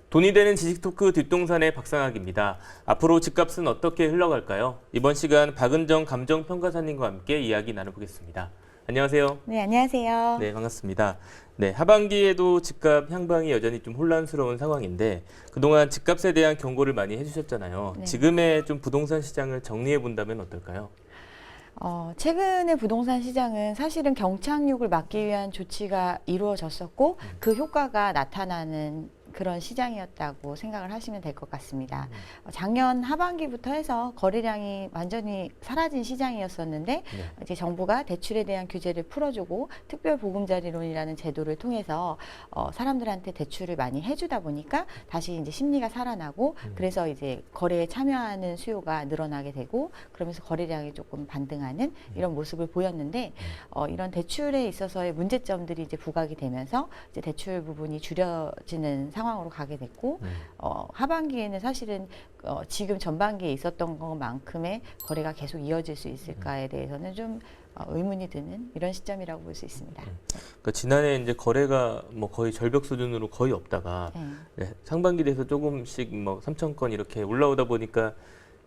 돈이 되는 지식 토크 뒷동산의 박상학입니다. 앞으로 집값은 어떻게 흘러갈까요? 이번 시간 박은정 감정평가사님과 함께 이야기 나눠보겠습니다. 안녕하세요. 네, 안녕하세요. 네, 반갑습니다. 네, 하반기에도 집값 향방이 여전히 좀 혼란스러운 상황인데 그동안 집값에 대한 경고를 많이 해주셨잖아요. 네. 지금의 좀 부동산 시장을 정리해 본다면 어떨까요? 최근의 부동산 시장은 사실은 경착륙을 막기 위한 조치가 이루어졌었고 그 효과가 나타나는 그런 시장이었다고 생각을 하시면 될 것 같습니다. 작년 하반기부터 해서 거래량이 완전히 사라진 시장이었었는데 이제 정부가 대출에 대한 규제를 풀어주고 특별보금자리론이라는 제도를 통해서 사람들한테 대출을 많이 해주다 보니까 다시 이제 심리가 살아나고 그래서 이제 거래에 참여하는 수요가 늘어나게 되고 그러면서 거래량이 조금 반등하는 이런 모습을 보였는데 이런 대출에 있어서의 문제점들이 이제 부각이 되면서 이제 대출 부분이 줄여지는 상황으로 가게 됐고 하반기에는 사실은 지금 전반기에 있었던 것만큼의 거래가 계속 이어질 수 있을까에 대해서는 좀 의문이 드는 이런 시점이라고 볼 수 있습니다. 그러니까 지난해 이제 거래가 뭐 거의 절벽 수준으로 거의 없다가 네, 상반기 돼서 조금씩 뭐 3천 건 이렇게 올라오다 보니까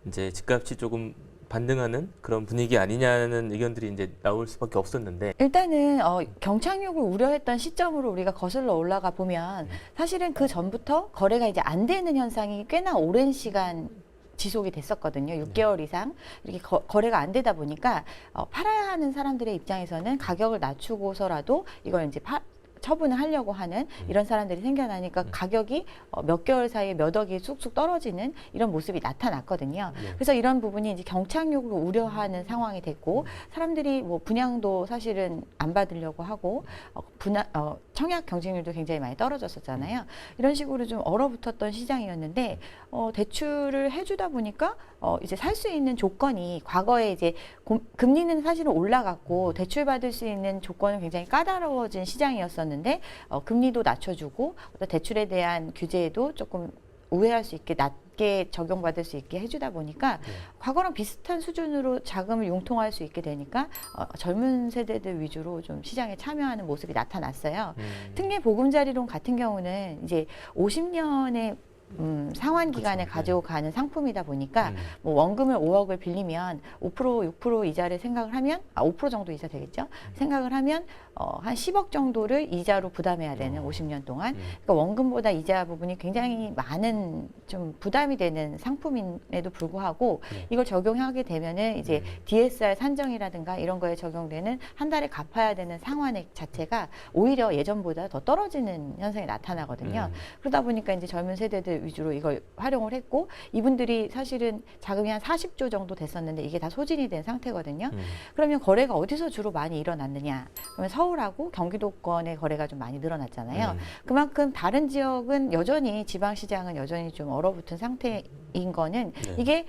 이제 집값이 조금 반등하는 그런 분위기 아니냐는 의견들이 이제 나올 수밖에 없었는데 일단은 경착륙을 우려했던 시점으로 우리가 거슬러 올라가 보면 사실은 그 전부터 거래가 이제 안 되는 현상이 꽤나 오랜 시간 지속이 됐었거든요. 6개월 이상 이렇게 거래가 안 되다 보니까 팔아야 하는 사람들의 입장에서는 가격을 낮추고서라도 이걸 이제 처분을 하려고 하는 이런 사람들이 생겨나니까 가격이 몇 개월 사이에 몇 억이 쑥쑥 떨어지는 이런 모습이 나타났거든요. 그래서 이런 부분이 이제 경착륙을 우려하는 상황이 됐고 사람들이 뭐 분양도 사실은 안 받으려고 하고 청약 경쟁률도 굉장히 많이 떨어졌었잖아요. 이런 식으로 좀 얼어붙었던 시장이었는데 대출을 해주다 보니까 이제 살 수 있는 조건이 과거에 이제 금리는 사실은 올라갔고 대출 받을 수 있는 조건은 굉장히 까다로워진 시장이었었는데 금리도 낮춰주고 대출에 대한 규제도 조금 우회할 수 있게 낮게 적용받을 수 있게 해주다 보니까 과거랑 비슷한 수준으로 자금을 융통할 수 있게 되니까 젊은 세대들 위주로 좀 시장에 참여하는 모습이 나타났어요. 특례 보금자리론 같은 경우는 이제 50년의 상환 기간에 그렇죠. 가지고 가는 상품이다 보니까 뭐 원금을 5억을 빌리면 5% 6% 이자를 생각을 하면 5% 정도 이자 되겠죠. 생각을 하면 한 10억 정도를 이자로 부담해야 되는 50년 동안. 그러니까 원금보다 이자 부분이 굉장히 많은 좀 부담이 되는 상품임에도 불구하고 이걸 적용하게 되면은 이제 DSR 산정이라든가 이런 거에 적용되는 한 달에 갚아야 되는 상환액 자체가 오히려 예전보다 더 떨어지는 현상이 나타나거든요. 그러다 보니까 이제 젊은 세대들 위주로 이걸 활용을 했고 이분들이 사실은 자금이 한 40조 정도 됐었는데 이게 다 소진이 된 상태거든요. 그러면 거래가 어디서 주로 많이 일어났느냐? 그러면 서울하고 경기도권의 거래가 좀 많이 늘어났잖아요. 그만큼 다른 지역은 여전히 지방시장은 여전히 좀 얼어붙은 상태인 거는 이게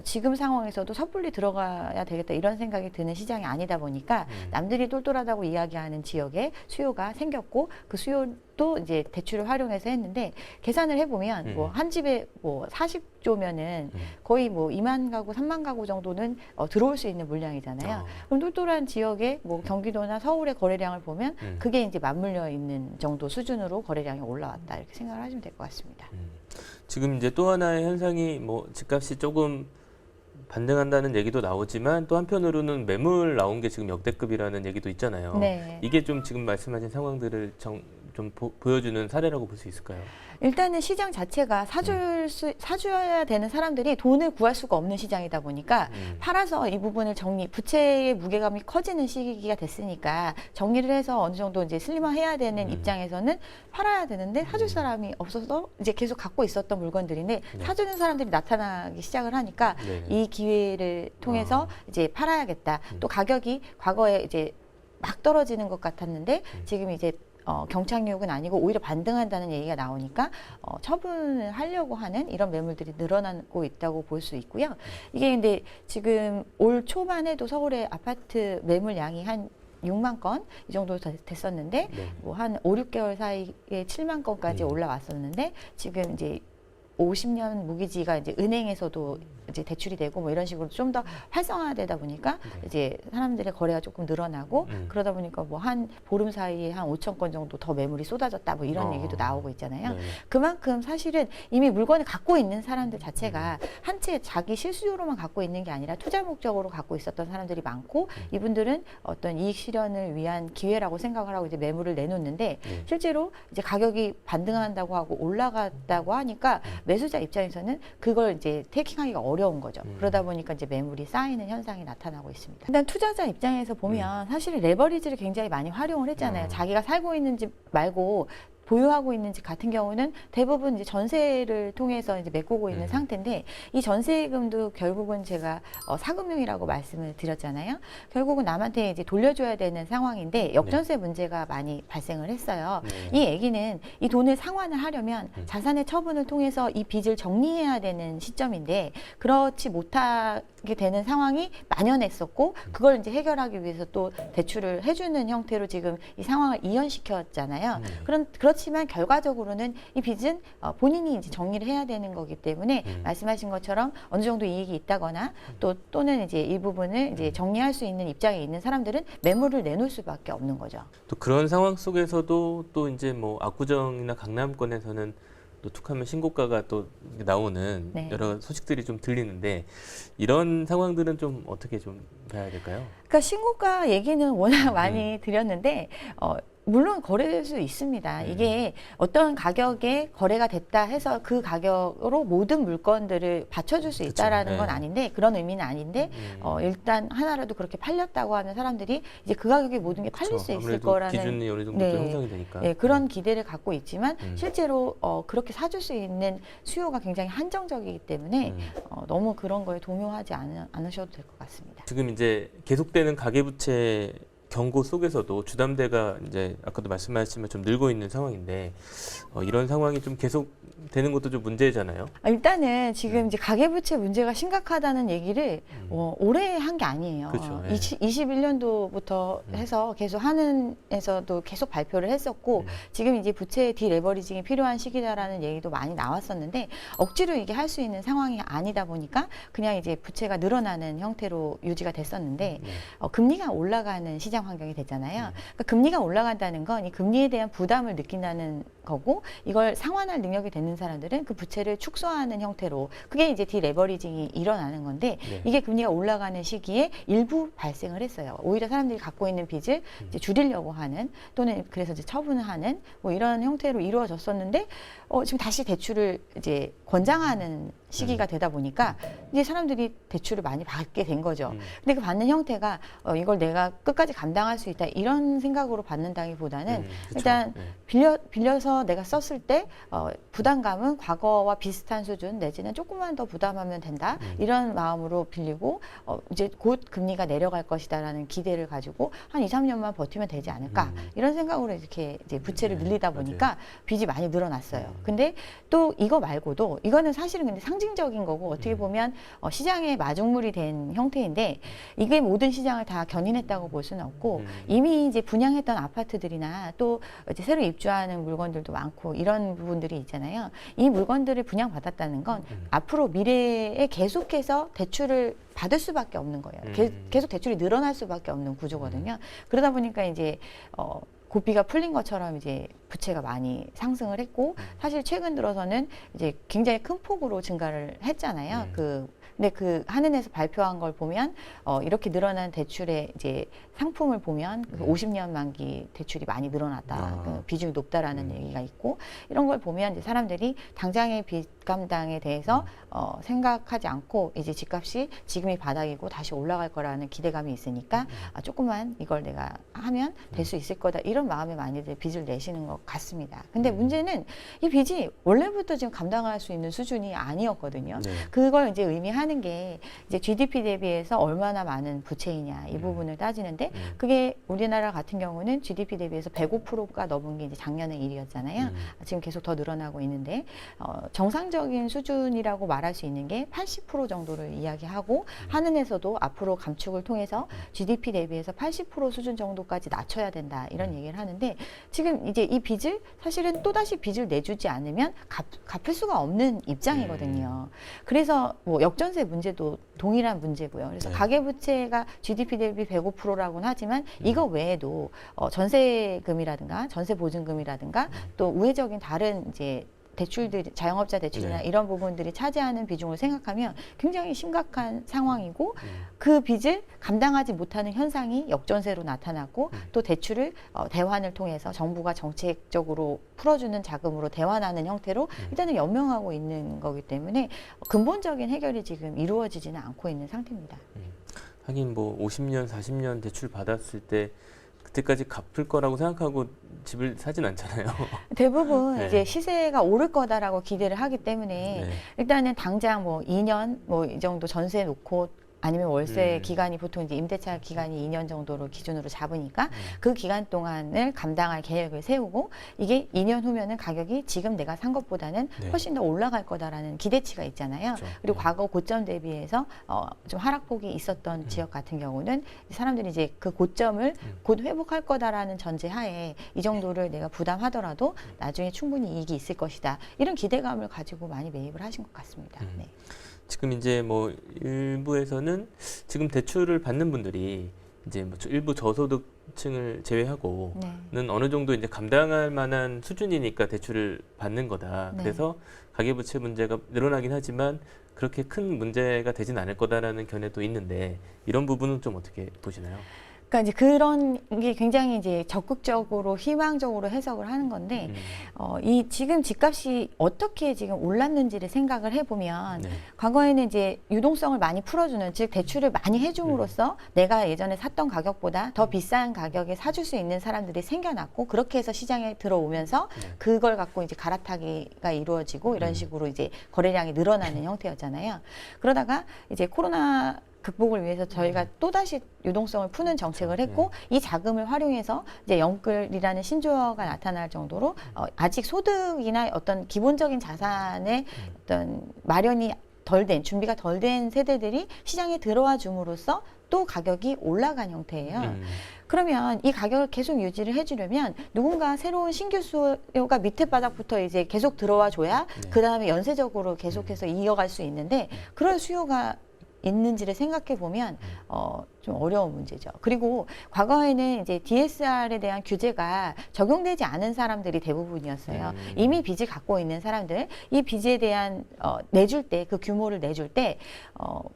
지금 상황에서도 섣불리 들어가야 되겠다 이런 생각이 드는 시장이 아니다 보니까 남들이 똘똘하다고 이야기하는 지역에 수요가 생겼고 그 수요도 이제 대출을 활용해서 했는데 계산을 해보면 뭐 한 집에 뭐 40조면은 거의 뭐 2만 가구, 3만 가구 정도는 들어올 수 있는 물량이잖아요. 그럼 똘똘한 지역에 뭐 경기도나 서울의 거래량을 보면 그게 이제 맞물려 있는 정도 수준으로 거래량이 올라왔다 이렇게 생각을 하시면 될 것 같습니다. 지금 이제 또 하나의 현상이 뭐 집값이 조금 반등한다는 얘기도 나오지만 또 한편으로는 매물 나온 게 지금 역대급이라는 얘기도 있잖아요. 네. 이게 좀 지금 말씀하신 상황들을 좀 보여주는 사례라고 볼 수 있을까요? 일단은 시장 자체가 사줘야 되는 사람들이 돈을 구할 수가 없는 시장이다 보니까 팔아서 이 부분을 부채의 무게감이 커지는 시기가 됐으니까 정리를 해서 어느 정도 이제 슬림화해야 되는 입장에서는 팔아야 되는데 사줄 사람이 없어서 이제 계속 갖고 있었던 물건들인데 사주는 사람들이 나타나기 시작을 하니까 이 기회를 통해서 이제 팔아야겠다. 또 가격이 과거에 이제 막 떨어지는 것 같았는데 지금 이제 경착륙은 아니고 오히려 반등한다는 얘기가 나오니까 처분을 하려고 하는 이런 매물들이 늘어나고 있다고 볼 수 있고요. 이게 근데 지금 올 초만 해도 서울의 아파트 매물량이 한 6만 건 이 정도 됐었는데 뭐 한 5, 6개월 사이에 7만 건까지 올라왔었는데 지금 이제 50년 무기지가 이제 은행에서도 이제 대출이 되고 뭐 이런 식으로 좀 더 활성화되다 보니까 이제 사람들의 거래가 조금 늘어나고 그러다 보니까 뭐 한 보름 사이에 한 5천 건 정도 더 매물이 쏟아졌다 뭐 이런 얘기도 나오고 있잖아요. 네. 그만큼 사실은 이미 물건을 갖고 있는 사람들 자체가 한 채 자기 실수요로만 갖고 있는 게 아니라 투자 목적으로 갖고 있었던 사람들이 많고 이분들은 어떤 이익 실현을 위한 기회라고 생각을 하고 이제 매물을 내놓는데 실제로 이제 가격이 반등한다고 하고 올라갔다고 하니까 매수자 입장에서는 그걸 이제 테이킹하기가 어려운 거죠. 그러다 보니까 이제 매물이 쌓이는 현상이 나타나고 있습니다. 일단 투자자 입장에서 보면 사실 레버리지를 굉장히 많이 활용을 했잖아요. 자기가 살고 있는 집 말고 보유하고 있는 집 같은 경우는 대부분 이제 전세를 통해서 이제 메꾸고 있는 상태인데 이 전세금도 결국은 제가 사금융이라고 말씀을 드렸잖아요. 결국은 남한테 이제 돌려줘야 되는 상황인데 역전세 문제가 많이 발생을 했어요. 이 얘기는 이 돈을 상환을 하려면 자산의 처분을 통해서 이 빚을 정리해야 되는 시점인데 그렇지 못하게 되는 상황이 만연했었고 그걸 이제 해결하기 위해서 또 대출을 해주는 형태로 지금 이 상황을 이연시켰잖아요. 그렇지만 결과적으로는 이 빚은 본인이 이제 정리를 해야 되는 거기 때문에 말씀하신 것처럼 어느 정도 이익이 있다거나 또는 이제 이 부분을 이제 정리할 수 있는 입장에 있는 사람들은 매물을 내놓을 수밖에 없는 거죠. 또 그런 상황 속에서도 또 이제 뭐 압구정이나 강남권에서는 또 툭하면 신고가가 또 나오는 여러 소식들이 좀 들리는데 이런 상황들은 좀 어떻게 좀 봐야 될까요? 그러니까 신고가 얘기는 워낙 많이 드렸는데 물론 거래될 수 있습니다. 이게 어떤 가격에 거래가 됐다 해서 그 가격으로 모든 물건들을 받쳐줄 수 있다라는 건 아닌데 그런 의미는 아닌데 일단 하나라도 그렇게 팔렸다고 하면 사람들이 이제 그 가격에 모든 게 팔릴 수 있을 거라는 기준이 어느 정도 또 형성이 되니까 그런 기대를 갖고 있지만 실제로 그렇게 사줄 수 있는 수요가 굉장히 한정적이기 때문에 너무 그런 거에 동요하지 않으셔도 될 것 같습니다. 지금 이제 계속되는 가계부채 경고 속에서도 주담대가 이제 아까도 말씀하셨지만 좀 늘고 있는 상황인데 이런 상황이 좀 계속 되는 것도 좀 문제잖아요. 일단은 지금 이제 가계부채 문제가 심각하다는 얘기를 올해 한 게 아니에요. 그렇죠. 21년도부터 해서 계속 한은에서도 계속 발표를 했었고 지금 이제 부채 디레버리징이 필요한 시기다라는 얘기도 많이 나왔었는데 억지로 이게 할 수 있는 상황이 아니다 보니까 그냥 이제 부채가 늘어나는 형태로 유지가 됐었는데 금리가 올라가는 시장 환경이 됐잖아요. 그러니까 금리가 올라간다는 건 이 금리에 대한 부담을 느낀다는 거고 이걸 상환할 능력이 되는 사람들은 그 부채를 축소하는 형태로 그게 이제 디레버리징이 일어나는 건데 이게 금리가 올라가는 시기에 일부 발생을 했어요. 오히려 사람들이 갖고 있는 빚을 이제 줄이려고 하는 또는 그래서 이제 처분을 하는 뭐 이런 형태로 이루어졌었는데 지금 다시 대출을 이제 권장하는 시기가 되다 보니까 이제 사람들이 대출을 많이 받게 된 거죠. 근데 그 받는 형태가 이걸 내가 끝까지 감당할 수 있다 이런 생각으로 받는다기보다는 일단 빌려서 내가 썼을 때 부담감은 과거와 비슷한 수준 내지는 조금만 더 부담하면 된다 이런 마음으로 빌리고 이제 곧 금리가 내려갈 것이다라는 기대를 가지고 한 2, 3년만 버티면 되지 않을까 이런 생각으로 이렇게 이제 부채를 늘리다 보니까 빚이 많이 늘어났어요. 근데 또 이거 말고도 이거는 사실은 근데 상징적인 거고 어떻게 보면 시장의 마중물이 된 형태인데 이게 모든 시장을 다 견인했다고 볼 수는 없고 이미 이제 분양했던 아파트들이나 또 이제 새로 입주하는 물건들도 많고 이런 부분들이 있잖아요. 이 물건들을 분양받았다는 건 앞으로 미래에 계속해서 대출을 받을 수밖에 없는 거예요. 계속 대출이 늘어날 수밖에 없는 구조거든요. 그러다 보니까 이제 고비가 풀린 것처럼 이제 부채가 많이 상승을 했고 사실 최근 들어서는 이제 굉장히 큰 폭으로 증가를 했잖아요. 근데 그 한은에서 발표한 걸 보면 이렇게 늘어난 대출의 이제 상품을 보면 그 50년 만기 대출이 많이 늘어났다. 그 비중이 높다라는 얘기가 있고 이런 걸 보면 이제 사람들이 당장의 빚 감당에 대해서 생각하지 않고 이제 집값이 지금이 바닥이고 다시 올라갈 거라는 기대감이 있으니까 조금만 이걸 내가 하면 될 수 있을 거다 이런 마음에 많이들 빚을 내시는 것 같습니다. 근데 문제는 이 빚이 원래부터 지금 감당할 수 있는 수준이 아니었거든요. 그걸 이제 의미하는 게 이제 GDP 대비해서 얼마나 많은 부채이냐 이 부분을 따지는데 그게 우리나라 같은 경우는 GDP 대비해서 105%가 넘은 게 이제 작년의 일이었잖아요. 지금 계속 더 늘어나고 있는데 정상적인 수준이라고 말할 수 있는 게 80% 정도를 이야기하고 한은에서도 앞으로 감축을 통해서 GDP 대비해서 80% 수준 정도까지 낮춰야 된다 이런 얘기를 하는데 지금 이제 이 빚을 사실은 또다시 빚을 내주지 않으면 갚을 수가 없는 입장이거든요. 그래서 뭐 역전세 종부세 문제도 동일한 문제고요. 그래서 네. 가계부채가 GDP 대비 105%라고는 하지만 이거 외에도 전세금이라든가 전세보증금이라든가 또 우회적인 다른 이제 대출들, 자영업자 대출이나 네. 이런 부분들이 차지하는 비중을 생각하면 굉장히 심각한 상황이고 그 빚을 감당하지 못하는 현상이 역전세로 나타났고 또 대출을 대환을 통해서 정부가 정책적으로 풀어주는 자금으로 대환하는 형태로 일단은 연명하고 있는 거기 때문에 근본적인 해결이 지금 이루어지지는 않고 있는 상태입니다. 하긴 뭐 50년, 40년 대출 받았을 때 그때까지 갚을 거라고 생각하고 집을 사진 않잖아요. 대부분 네. 이제 시세가 오를 거다라고 기대를 하기 때문에 네. 일단은 당장 뭐 2년 뭐 이 정도 전세 놓고 아니면 월세 음. 기간이 보통 이제 임대차 기간이 2년 정도를 기준으로 잡으니까 그 기간 동안을 감당할 계획을 세우고 이게 2년 후면은 가격이 지금 내가 산 것보다는 네. 훨씬 더 올라갈 거다라는 기대치가 있잖아요. 그렇죠. 그리고 네. 과거 고점 대비해서 좀 하락폭이 있었던 지역 같은 경우는 사람들이 이제 그 고점을 곧 회복할 거다라는 전제하에 이 정도를 내가 부담하더라도 나중에 충분히 이익이 있을 것이다. 이런 기대감을 가지고 많이 매입을 하신 것 같습니다. 네. 지금 이제 뭐 일부에서는 지금 대출을 받는 분들이 이제 뭐 일부 저소득층을 제외하고는 네. 어느 정도 이제 감당할 만한 수준이니까 대출을 받는 거다. 네. 그래서 가계부채 문제가 늘어나긴 하지만 그렇게 큰 문제가 되진 않을 거다라는 견해도 있는데 이런 부분은 좀 어떻게 보시나요? 그러니까 이제 그런 게 굉장히 이제 적극적으로 희망적으로 해석을 하는 건데 이 지금 집값이 어떻게 지금 올랐는지를 생각을 해보면 네. 과거에는 이제 유동성을 많이 풀어주는 즉 대출을 많이 해줌으로써 내가 예전에 샀던 가격보다 더 비싼 가격에 사줄 수 있는 사람들이 생겨났고 그렇게 해서 시장에 들어오면서 네. 그걸 갖고 이제 갈아타기가 이루어지고 이런 식으로 이제 거래량이 늘어나는 형태였잖아요. 그러다가 이제 코로나 극복을 위해서 저희가 또다시 유동성을 푸는 정책을 했고 이 자금을 활용해서 이제 영끌이라는 신조어가 나타날 정도로 아직 소득이나 어떤 기본적인 자산의 어떤 마련이 덜 된, 준비가 덜 된 세대들이 시장에 들어와 줌으로써 또 가격이 올라간 형태예요. 그러면 이 가격을 계속 유지를 해주려면 누군가 새로운 신규 수요가 밑에 바닥부터 이제 계속 들어와 줘야 그 다음에 연쇄적으로 계속해서 이어갈 수 있는데 그럴 수요가 있는지를 생각해 보면 좀 어려운 문제죠. 그리고 과거에는 이제 DSR에 대한 규제가 적용되지 않은 사람들이 대부분이었어요. 이미 빚을 갖고 있는 사람들, 이 빚에 대한 내줄 때 그 규모를 내줄 때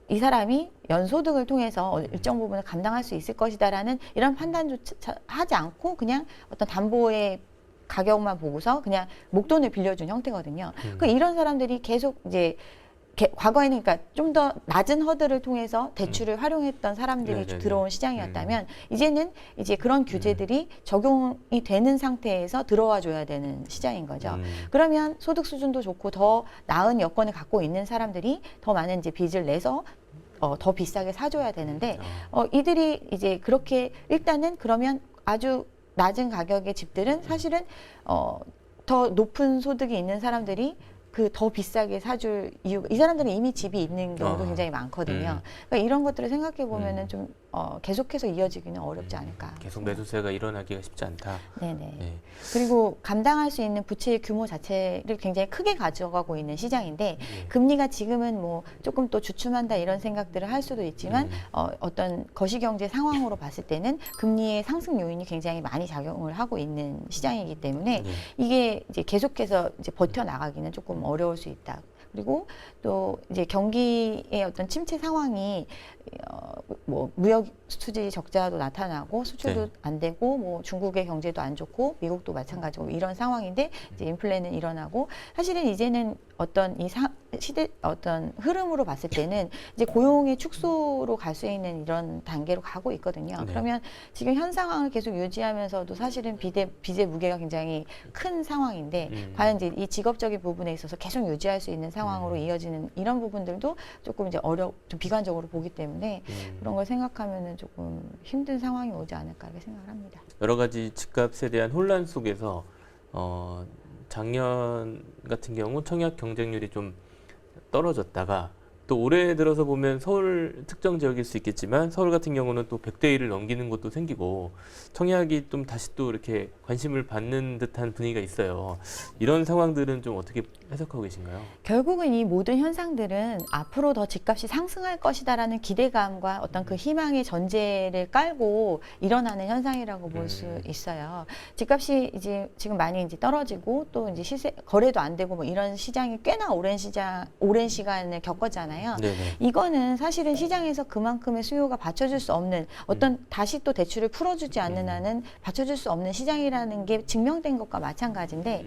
이 사람이 연소득을 통해서 일정 부분을 감당할 수 있을 것이다라는 이런 판단조차 하지 않고 그냥 어떤 담보의 가격만 보고서 그냥 목돈을 빌려준 형태거든요. 그 이런 사람들이 계속 이제 과거에는 그러니까 좀 더 낮은 허들을 통해서 대출을 활용했던 사람들이 네네네. 들어온 시장이었다면 이제는 이제 그런 규제들이 적용이 되는 상태에서 들어와 줘야 되는 시장인 거죠. 그러면 소득 수준도 좋고 더 나은 여건을 갖고 있는 사람들이 더 많은 이제 빚을 내서 더 비싸게 사줘야 되는데 이들이 이제 그렇게 일단은 그러면 아주 낮은 가격의 집들은 사실은 더 높은 소득이 있는 사람들이 그 더 비싸게 사줄 이유가 이 사람들은 이미 집이 있는 경우도 굉장히 많거든요. 그러니까 이런 것들을 생각해 보면은 좀 계속해서 이어지기는 어렵지 않을까. 계속 매수세가 일어나기가 쉽지 않다. 네네. 네. 그리고 감당할 수 있는 부채의 규모 자체를 굉장히 크게 가져가고 있는 시장인데 금리가 지금은 뭐 조금 또 주춤한다 이런 생각들을 할 수도 있지만 어떤 거시경제 상황으로 봤을 때는 금리의 상승 요인이 굉장히 많이 작용을 하고 있는 시장이기 때문에 이게 이제 계속해서 이제 버텨 나가기는 조금 어려울 수 있다. 그리고 또 이제 경기의 어떤 침체 상황이 뭐 무역 수지 적자도 나타나고 수출도 안 되고 뭐 중국의 경제도 안 좋고 미국도 마찬가지고 이런 상황인데 이제 인플레는 일어나고 사실은 이제는 어떤 이 시대 어떤 흐름으로 봤을 때는 이제 고용의 축소로 갈 수 있는 이런 단계로 가고 있거든요. 그러면 지금 현 상황을 계속 유지하면서도 사실은 빚의 무게가 굉장히 큰 상황인데 과연 이제 이 직업적인 부분에 있어서 계속 유지할 수 있는 상황으로 이어지는 이런 부분들도 조금 이제 좀 비관적으로 보기 때문에 그런 걸 생각하면은 조금 힘든 상황이 오지 않을까 이렇게 생각을 합니다. 여러 가지 집값에 대한 혼란 속에서 작년 같은 경우 청약 경쟁률이 좀 떨어졌다가 또 올해 들어서 보면 서울 특정 지역일 수 있겠지만 서울 같은 경우는 또 100대 1을 넘기는 것도 생기고 청약이 좀 다시 또 이렇게 관심을 받는 듯한 분위기가 있어요. 이런 상황들은 좀 어떻게 해석하고 계신가요? 결국은 이 모든 현상들은 앞으로 더 집값이 상승할 것이다라는 기대감과 어떤 그 희망의 전제를 깔고 일어나는 현상이라고 볼 수 있어요. 집값이 이제 지금 많이 이제 떨어지고 또 이제 시세 거래도 안 되고 뭐 이런 시장이 꽤나 오랜 시간을 겪었잖아요. 네네. 이거는 사실은 시장에서 그만큼의 수요가 받쳐줄 수 없는 어떤 다시 또 대출을 풀어주지 않는 한은 받쳐줄 수 없는 시장이라는 게 증명된 것과 마찬가지인데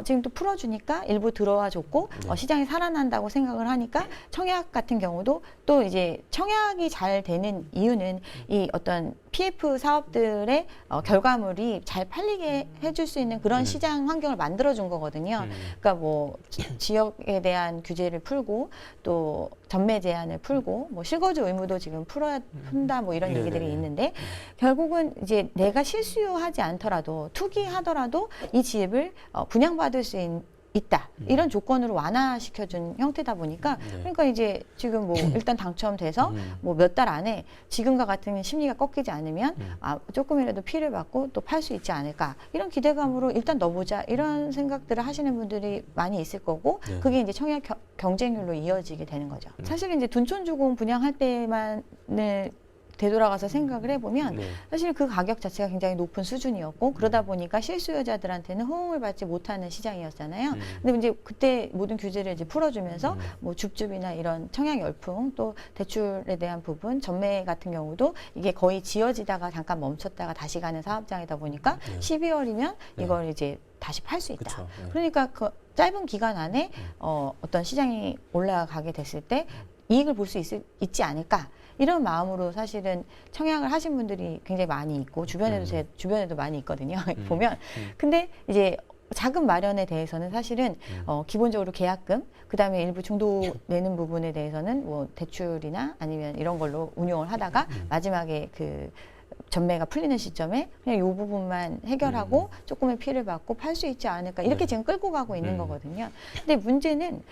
지금 또 풀어주니까 일부 들어와 줬고 시장이 살아난다고 생각을 하니까 청약 같은 경우도 또 이제 청약이 잘 되는 이유는 이 어떤 PF 사업들의 결과물이 잘 팔리게 해줄 수 있는 그런 시장 환경을 만들어준 거거든요. 그러니까 뭐 지역에 대한 규제를 풀고 또 전매 제한을 풀고 뭐 실거주 의무도 지금 푼다 뭐 이런 얘기들이 있는데 결국은 이제 내가 실수요하지 않더라도 투기하더라도 이 집을 분양받을 수 있다. 이런 조건으로 완화시켜준 형태다 보니까 그러니까 이제 지금 뭐 일단 당첨돼서 뭐 몇 달 안에 지금과 같은 심리가 꺾이지 않으면 조금이라도 피해를 받고 또 팔 수 있지 않을까 이런 기대감으로 일단 넣어보자 이런 생각들을 하시는 분들이 많이 있을 거고 그게 이제 청약 경쟁률로 이어지게 되는 거죠. 사실은 이제 둔촌주공 분양할 때만을 되돌아가서 생각을 해보면 사실 그 가격 자체가 굉장히 높은 수준이었고 그러다 보니까 실수요자들한테는 호응을 받지 못하는 시장이었잖아요. 근데 이제 그때 모든 규제를 이제 풀어주면서 뭐 줍줍이나 이런 청약 열풍 또 대출에 대한 부분 전매 같은 경우도 이게 거의 지어지다가 잠깐 멈췄다가 다시 가는 사업장이다 보니까 12월이면 이걸 이제 다시 팔 수 있다. 그러니까 그 짧은 기간 안에 어떤 시장이 올라가게 됐을 때 이익을 볼 수 있지 않을까. 이런 마음으로 사실은 청약을 하신 분들이 굉장히 많이 있고 주변에도 제 주변에도 많이 있거든요. 보면 근데 이제 자금 마련에 대해서는 사실은 기본적으로 계약금 그다음에 일부 중도 내는 부분에 대해서는 뭐 대출이나 아니면 이런 걸로 운용을 하다가 마지막에 그 전매가 풀리는 시점에 그냥 이 부분만 해결하고 조금의 피해를 받고 팔 수 있지 않을까 이렇게 지금 끌고 가고 있는 거거든요. 근데 문제는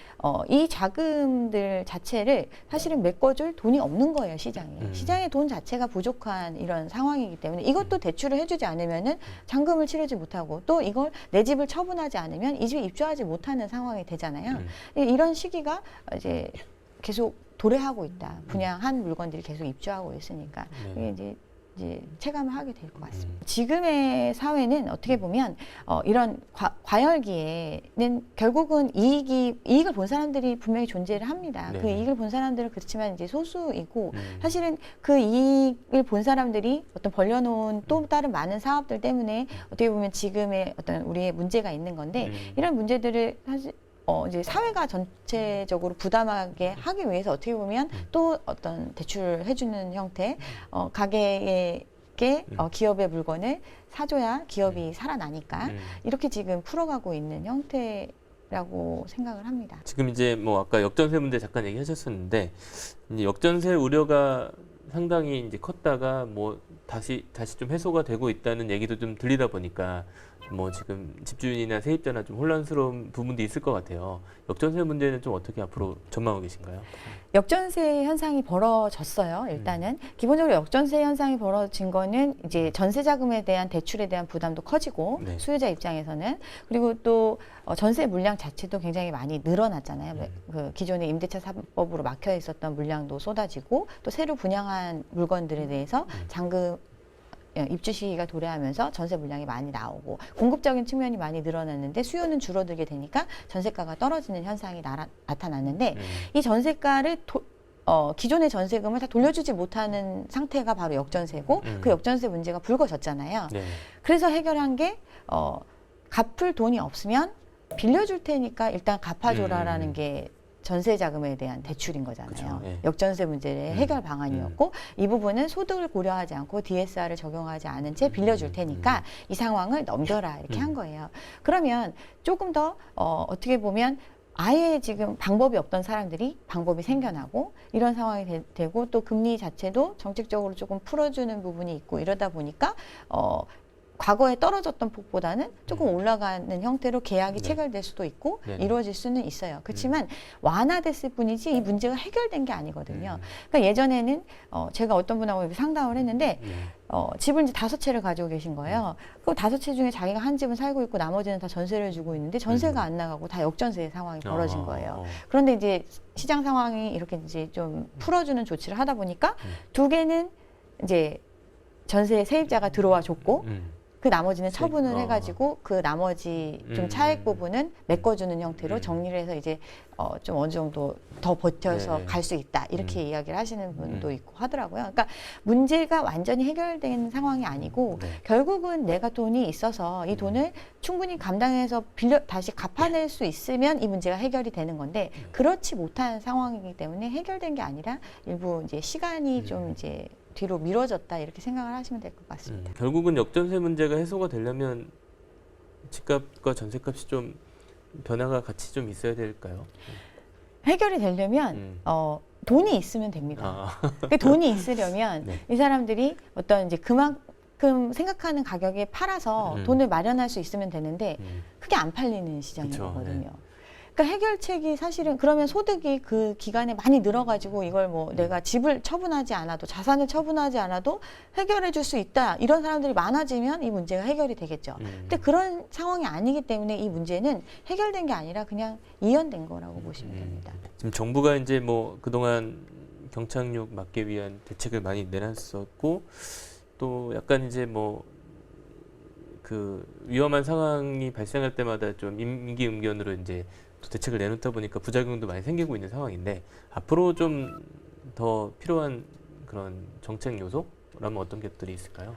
이 자금들 자체를 사실은 메꿔줄 돈이 없는 거예요, 시장에. 시장의 돈 자체가 부족한 이런 상황이기 때문에 이것도 대출을 해주지 않으면은 잔금을 치르지 못하고 또 이걸 내 집을 처분하지 않으면 이 집에 입주하지 못하는 상황이 되잖아요. 이런 시기가 이제 계속 도래하고 있다. 분양한 물건들이 계속 입주하고 있으니까 이게 이제 체감을 하게 될 것 같습니다. 지금의 사회는 어떻게 보면 이런 과열기에는 결국은 이익을 본 사람들이 분명히 존재를 합니다. 그 이익을 본 사람들은 그렇지만 이제 소수이고 사실은 그 이익을 본 사람들이 어떤 벌려놓은 또 다른 많은 사업들 때문에 어떻게 보면 지금의 어떤 우리의 문제가 있는 건데 이런 문제들을 사실 이제 사회가 전체적으로 부담하게 하기 위해서 어떻게 보면 또 어떤 대출을 해주는 형태, 가게에게 기업의 물건을 사줘야 기업이 살아나니까 이렇게 지금 풀어가고 있는 형태라고 생각을 합니다. 지금 이제 뭐 아까 역전세 문제 잠깐 얘기하셨었는데 이제 역전세 우려가 상당히 이제 컸다가 뭐 다시 좀 해소가 되고 있다는 얘기도 좀 들리다 보니까 뭐 지금 집주인이나 세입자나 좀 혼란스러운 부분도 있을 것 같아요. 역전세 문제는 좀 어떻게 앞으로 전망하고 계신가요? 역전세 현상이 벌어졌어요. 일단은 기본적으로 역전세 현상이 벌어진 거는 이제 전세 자금에 대한 대출에 대한 부담도 커지고 수요자 입장에서는 그리고 또 전세 물량 자체도 굉장히 많이 늘어났잖아요. 그 기존의 임대차 3법으로 막혀 있었던 물량도 쏟아지고 또 새로 분양한 물건들에 대해서 잔금 입주 시기가 도래하면서 전세 물량이 많이 나오고 공급적인 측면이 많이 늘어났는데 수요는 줄어들게 되니까 전세가가 떨어지는 현상이 나타났는데 이 전세가를 기존의 전세금을 다 돌려주지 못하는 상태가 바로 역전세고 그 역전세 문제가 불거졌잖아요. 그래서 해결한 게 갚을 돈이 없으면 빌려줄 테니까 일단 갚아줘라라는 게 전세 자금에 대한 대출인 거잖아요. 그렇죠. 역전세 문제의 해결 방안이었고 이 부분은 소득을 고려하지 않고 DSR을 적용하지 않은 채 빌려줄 테니까 이 상황을 넘겨라 이렇게 한 거예요. 그러면 조금 더 어떻게 보면 아예 지금 방법이 없던 사람들이 방법이 생겨나고 이런 상황이 되고 또 금리 자체도 정책적으로 조금 풀어주는 부분이 있고 이러다 보니까 과거에 떨어졌던 폭보다는 조금 올라가는 형태로 계약이 네. 체결될 수도 있고 네. 이루어질 수는 있어요. 그렇지만 완화됐을 뿐이지 이 문제가 해결된 게 아니거든요. 그러니까 예전에는 제가 어떤 분하고 이렇게 상담을 했는데 집을 이제 5채를 가지고 계신 거예요. 그 5채 중에 자기가 한 집은 살고 있고 나머지는 다 전세를 주고 있는데 전세가 안 나가고 다 역전세 상황이 벌어진 거예요. 그런데 이제 시장 상황이 이렇게 이제 좀 풀어주는 조치를 하다 보니까 2개는 이제 전세 세입자가 들어와 줬고 그 나머지는 처분을 해가지고 그 나머지 좀 차액 부분은 메꿔주는 형태로 정리를 해서 이제 좀 어느 정도 더 버텨서 네. 갈 수 있다 이렇게 이야기를 하시는 분도 있고 하더라고요. 그러니까 문제가 완전히 해결된 상황이 아니고 네. 결국은 내가 돈이 있어서 이 돈을 충분히 감당해서 빌려 다시 갚아낼 수 있으면 이 문제가 해결이 되는 건데 그렇지 못한 상황이기 때문에 해결된 게 아니라 일부 이제 시간이 좀 이제 뒤로 미뤄졌다 이렇게 생각을 하시면 될 것 같습니다. 결국은 역전세 문제가 해소가 되려면 집값과 전세값이 좀 변화가 같이 좀 있어야 될까요? 해결이 되려면 돈이 있으면 됩니다. 그 돈이 있으려면 네. 이 사람들이 어떤 이제 그만큼 생각하는 가격에 팔아서 돈을 마련할 수 있으면 되는데 그게 안 팔리는 시장이거든요. 네. 그러니까 해결책이 사실은 그러면 소득이 그 기간에 많이 늘어가지고 이걸 뭐 내가 집을 처분하지 않아도 자산을 처분하지 않아도 해결해 줄 수 있다 이런 사람들이 많아지면 이 문제가 해결이 되겠죠. 근데 그런 상황이 아니기 때문에 이 문제는 해결된 게 아니라 그냥 이연된 거라고 보시면 됩니다. 지금 정부가 이제 뭐 그동안 경착륙 막기 위한 대책을 많이 내놨었고 또 약간 이제 뭐 그 위험한 상황이 발생할 때마다 좀 임기응변으로 이제 또 대책을 내놓다 보니까 부작용도 많이 생기고 있는 상황인데 앞으로 좀 더 필요한 그런 정책 요소라면 어떤 것들이 있을까요?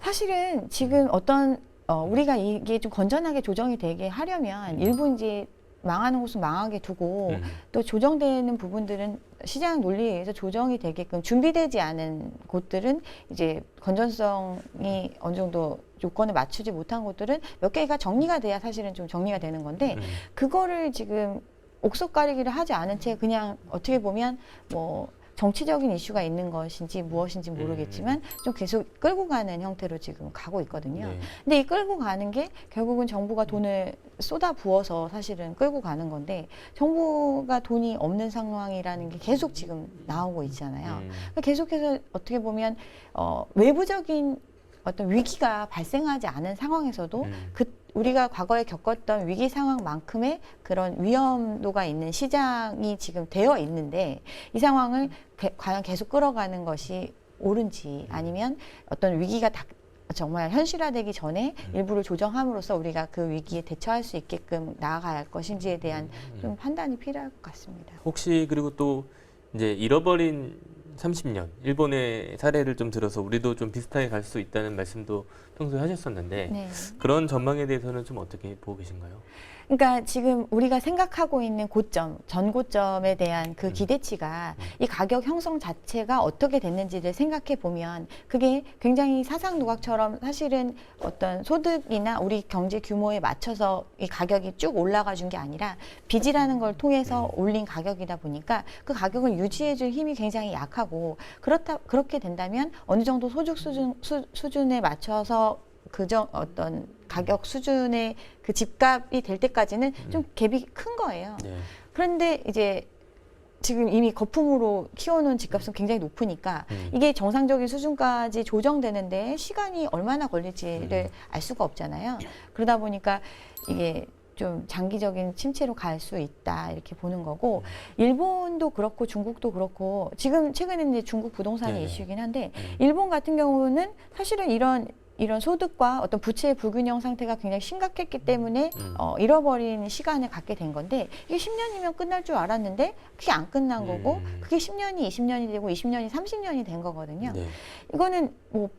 사실은 지금 어떤 우리가 이게 좀 건전하게 조정이 되게 하려면 일부 이제 망하는 곳은 망하게 두고 또 조정되는 부분들은 시장 논리에 의해서 조정이 되게끔 준비되지 않은 곳들은 이제 건전성이 어느 정도 요건을 맞추지 못한 곳들은 몇 개가 정리가 돼야 사실은 좀 정리가 되는 건데 그거를 지금 옥석가리기를 하지 않은 채 그냥 어떻게 보면 뭐 정치적인 이슈가 있는 것인지 무엇인지 모르겠지만 좀 계속 끌고 가는 형태로 지금 가고 있거든요. 네. 근데 이 끌고 가는 게 결국은 정부가 돈을 쏟아 부어서 사실은 끌고 가는 건데 정부가 돈이 없는 상황이라는 게 계속 지금 나오고 있잖아요. 그러니까 계속해서 어떻게 보면 외부적인 어떤 위기가 발생하지 않은 상황에서도 우리가 과거에 겪었던 위기 상황만큼의 그런 위험도가 있는 시장이 지금 되어 있는데 이 상황을 과연 계속 끌어가는 것이 옳은지 아니면 어떤 위기가 정말 현실화되기 전에 일부를 조정함으로써 우리가 그 위기에 대처할 수 있게끔 나아가야 할 것인지에 대한 좀 판단이 필요할 것 같습니다. 혹시 그리고 또 이제 잃어버린 30년 일본의 사례를 좀 들어서 우리도 좀 비슷하게 갈 수 있다는 말씀도 평소에 하셨었는데 네. 그런 전망에 대해서는 좀 어떻게 보고 계신가요? 그러니까 지금 우리가 생각하고 있는 고점, 전고점에 대한 그 기대치가 이 가격 형성 자체가 어떻게 됐는지를 생각해 보면 그게 굉장히 사상 누각처럼 사실은 어떤 소득이나 우리 경제 규모에 맞춰서 이 가격이 쭉 올라가 준 게 아니라 빚이라는 걸 통해서 올린 가격이다 보니까 그 가격을 유지해 줄 힘이 굉장히 약하고 그렇게 된다면 어느 정도 소득 수준에 맞춰서 어떤 가격 수준의 그 집값이 될 때까지는 좀 갭이 큰 거예요. 네. 그런데 이제 지금 이미 거품으로 키워놓은 집값은 굉장히 높으니까 이게 정상적인 수준까지 조정되는데 시간이 얼마나 걸릴지를 알 수가 없잖아요. 그러다 보니까 이게 좀 장기적인 침체로 갈 수 있다 이렇게 보는 거고 일본도 그렇고 중국도 그렇고 지금 최근에 이제 중국 부동산의 이슈이긴 한데 일본 같은 경우는 사실은 이런 소득과 어떤 부채의 불균형 상태가 굉장히 심각했기 때문에 잃어버린 시간을 갖게 된 건데 이게 10년이면 끝날 줄 알았는데 그게 안 끝난 거고 그게 10년이 20년이 되고 20년이 30년이 된 거거든요. 네. 이거는 뭐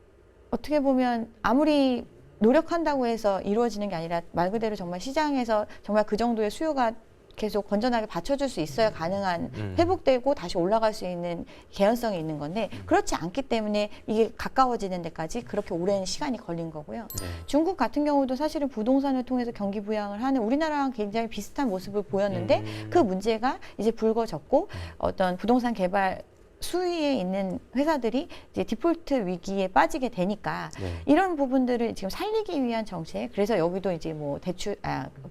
어떻게 보면 아무리 노력한다고 해서 이루어지는 게 아니라 말 그대로 정말 시장에서 정말 그 정도의 수요가 계속 건전하게 받쳐줄 수 있어야 가능한 회복되고 다시 올라갈 수 있는 개연성이 있는 건데 그렇지 않기 때문에 이게 가까워지는 데까지 그렇게 오랜 시간이 걸린 거고요. 네. 중국 같은 경우도 사실은 부동산을 통해서 경기 부양을 하는 우리나라랑 굉장히 비슷한 모습을 보였는데 그 문제가 이제 불거졌고 어떤 부동산 개발 수위에 있는 회사들이 이제 디폴트 위기에 빠지게 되니까 네. 이런 부분들을 지금 살리기 위한 정책. 그래서 여기도 이제 뭐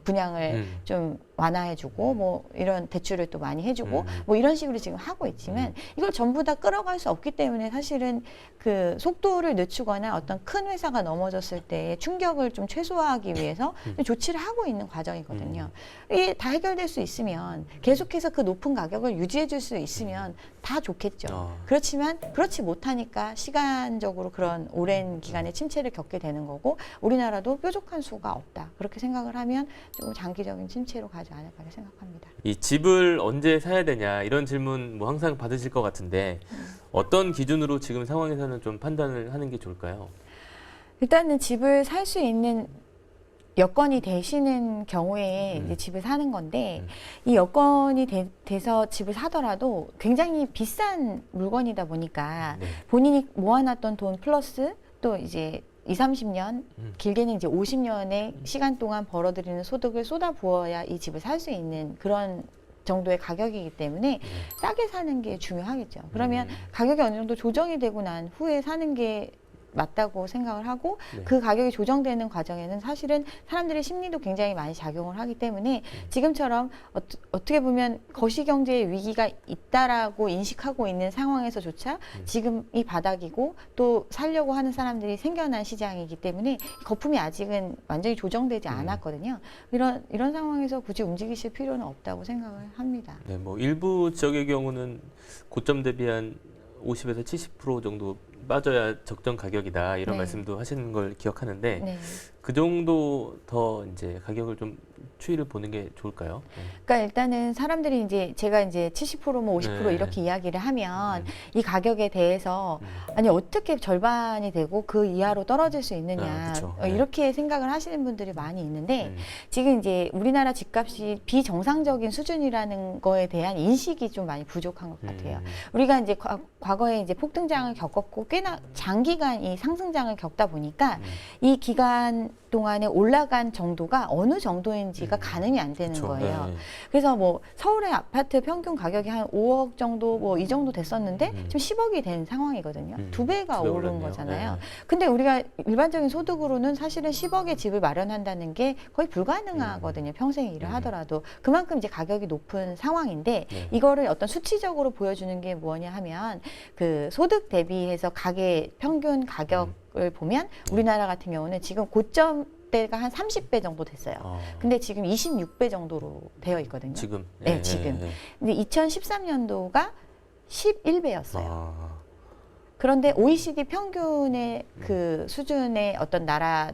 분양을 좀 완화해주고 뭐 이런 대출을 또 많이 해주고 뭐 이런 식으로 지금 하고 있지만 이걸 전부 다 끌어갈 수 없기 때문에 사실은 그 속도를 늦추거나 어떤 큰 회사가 넘어졌을 때 충격을 좀 최소화하기 위해서 조치를 하고 있는 과정이거든요. 이게 다 해결될 수 있으면 계속해서 그 높은 가격을 유지해 줄 수 있으면 다 좋겠죠. 그렇지만 그렇지 못하니까 시간적으로 그런 오랜 기간의 침체를 겪게 되는 거고 우리나라도 뾰족한 수가 없다. 그렇게 생각을 하면 좀 장기적인 침체로 가지 않을까 생각합니다. 이 집을 언제 사야 되냐 이런 질문 뭐 항상 받으실 것 같은데 어떤 기준으로 지금 상황에서는 좀 판단을 하는 게 좋을까요? 일단은 집을 살 수 있는 여건이 되시는 경우에 이제 집을 사는 건데 이 여건이 돼서 집을 사더라도 굉장히 비싼 물건이다 보니까 네. 본인이 모아놨던 돈 플러스 또 이제 20-30년 길게는 이제 50년의 시간 동안 벌어들이는 소득을 쏟아 부어야 이 집을 살 수 있는 그런 정도의 가격이기 때문에 싸게 사는 게 중요하겠죠. 그러면 가격이 어느 정도 조정이 되고 난 후에 사는 게 맞다고 생각을 하고 네. 그 가격이 조정되는 과정에는 사실은 사람들의 심리도 굉장히 많이 작용을 하기 때문에 지금처럼 어떻게 보면 거시경제의 위기가 있다라고 인식하고 있는 상황에서조차 지금 이 바닥이고 또 살려고 하는 사람들이 생겨난 시장이기 때문에 거품이 아직은 완전히 조정되지 않았거든요. 이런 상황에서 굳이 움직이실 필요는 없다고 생각을 합니다. 네, 뭐 일부 지역의 경우는 고점 대비 한 50에서 70% 정도 빠져야 적정 가격이다 이런 네. 말씀도 하시는 걸 기억하는데 네. 그 정도 더 이제 가격을 좀 추이를 보는 게 좋을까요? 그러니까 일단은 사람들이 이제 제가 이제 70% 뭐 50% 네. 이렇게 이야기를 하면 이 가격에 대해서 아니 어떻게 절반이 되고 그 이하로 떨어질 수 있느냐 그쵸. 네. 이렇게 생각을 하시는 분들이 많이 있는데 지금 이제 우리나라 집값이 비정상적인 수준이라는 거에 대한 인식이 좀 많이 부족한 것 같아요. 우리가 이제 과거에 이제 폭등장을 겪었고 꽤나 장기간 이 상승장을 겪다 보니까 이 기간 동안에 올라간 정도가 어느 정도인지가 가늠이 안 되는 그쵸. 거예요. 네. 그래서 뭐 서울의 아파트 평균 가격이 한 5억 정도 뭐 이 정도 됐었는데 지금 10억이 된 상황이거든요. 두 배가 두배 오른 올랐네요. 거잖아요. 네. 근데 우리가 일반적인 소득으로는 사실은 10억의 집을 마련한다는 게 거의 불가능하거든요. 평생 일을 하더라도. 그만큼 이제 가격이 높은 상황인데 네. 이거를 어떤 수치적으로 보여주는 게 뭐냐 하면 그 소득 대비해서 가계 평균 가격을 보면 우리나라 같은 경우는 지금 고점 대가 한 30배 정도 됐어요. 근데 지금 26배 정도로 되어 있거든요. 지금? 네, 지금. 근데 2013년도가 11배였어요. 그런데 OECD 평균의 그 수준의 어떤 나라의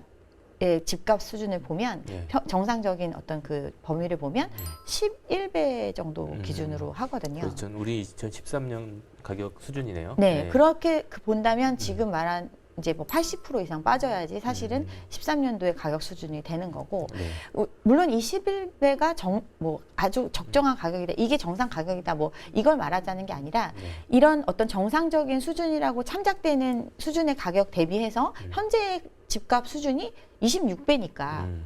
집값 수준을 보면 정상적인 어떤 그 범위를 보면 11배 정도 기준으로 하거든요. 그렇죠. 우리 2013년 가격 수준이네요. 네, 그렇게 본다면 지금 말한 이제 뭐 80% 이상 빠져야지 사실은 13년도의 가격 수준이 되는 거고 물론 이 11배가 뭐 아주 적정한 가격이다 이게 정상 가격이다 뭐 이걸 말하자는 게 아니라 이런 어떤 정상적인 수준이라고 참작되는 수준의 가격 대비해서 현재 집값 수준이 26배니까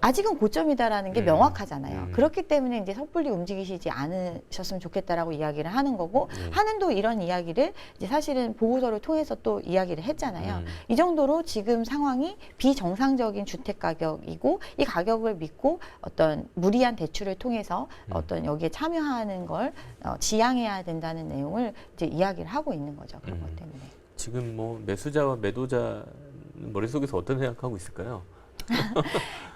아직은 고점이다라는 게 명확하잖아요. 그렇기 때문에 이제 섣불리 움직이시지 않으셨으면 좋겠다라고 이야기를 하는 거고 한은도 이런 이야기를 이제 사실은 보고서를 통해서 또 이야기를 했잖아요. 이 정도로 지금 상황이 비정상적인 주택 가격이고 이 가격을 믿고 어떤 무리한 대출을 통해서 어떤 여기에 참여하는 걸 지양해야 된다는 내용을 이제 이야기를 하고 있는 거죠. 그런 것 때문에. 지금 뭐 매수자와 매도자 머릿속에서 어떤 생각하고 있을까요?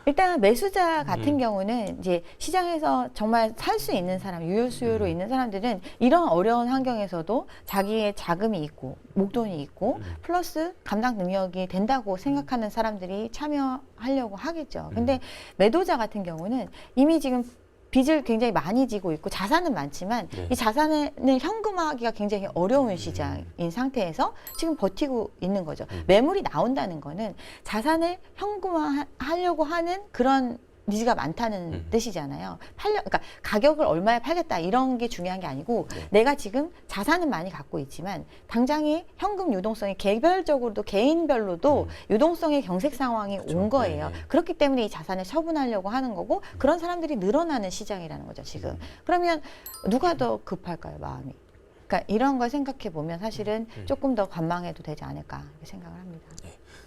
일단 매수자 같은 경우는 이제 시장에서 정말 살 수 있는 사람, 유효 수요로 있는 사람들은 이런 어려운 환경에서도 자기의 자금이 있고 목돈이 있고 플러스 감당 능력이 된다고 생각하는 사람들이 참여하려고 하겠죠. 근데 매도자 같은 경우는 이미 지금 빚을 굉장히 많이 지고 있고 자산은 많지만 이 자산을 현금화하기가 굉장히 어려운 시장인 상태에서 지금 버티고 있는 거죠. 매물이 나온다는 거는 자산을 현금화하려고 하는 그런 니즈가 많다는 뜻이잖아요. 그러니까 가격을 얼마에 팔겠다 이런 게 중요한 게 아니고 내가 지금 자산은 많이 갖고 있지만 당장의 현금 유동성이 개별적으로도 개인별로도 유동성의 경색 상황이 온 거예요. 그렇기 때문에 이 자산을 처분하려고 하는 거고 그런 사람들이 늘어나는 시장이라는 거죠, 지금. 그러면 누가 더 급할까요, 마음이? 그러니까 이런 걸 생각해 보면 사실은 조금 더 관망해도 되지 않을까 이렇게 생각을 합니다.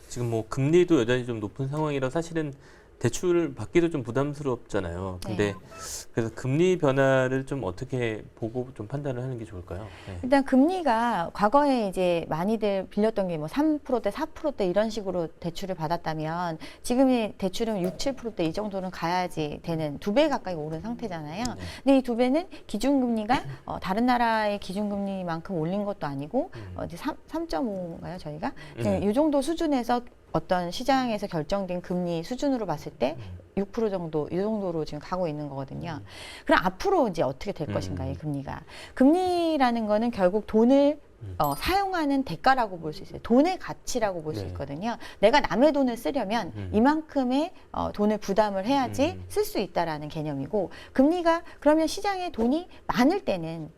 지금 뭐 금리도 여전히 좀 높은 상황이라 사실은 대출 받기도 좀 부담스럽잖아요. 근데 그래서 금리 변화를 좀 어떻게 보고 좀 판단을 하는 게 좋을까요? 네. 일단 금리가 과거에 이제 많이들 빌렸던 게 뭐 3%대, 4%대 이런 식으로 대출을 받았다면 지금의 대출은 6, 7%대 이 정도는 가야지 되는 2배 가까이 오른 상태잖아요. 근데 이 2배는 기준금리가 다른 나라의 기준금리만큼 올린 것도 아니고 이제 3.5인가요, 저희가? 이 정도 수준에서 어떤 시장에서 결정된 금리 수준으로 봤을 때 6% 정도, 이 정도로 지금 가고 있는 거거든요. 그럼 앞으로 이제 어떻게 될 것인가, 이 금리가. 금리라는 거는 결국 돈을 사용하는 대가라고 볼 수 있어요. 돈의 가치라고 볼 수 있거든요. 내가 남의 돈을 쓰려면 이만큼의 돈을 부담을 해야지 쓸 수 있다라는 개념이고, 금리가 그러면 시장에 돈이 많을 때는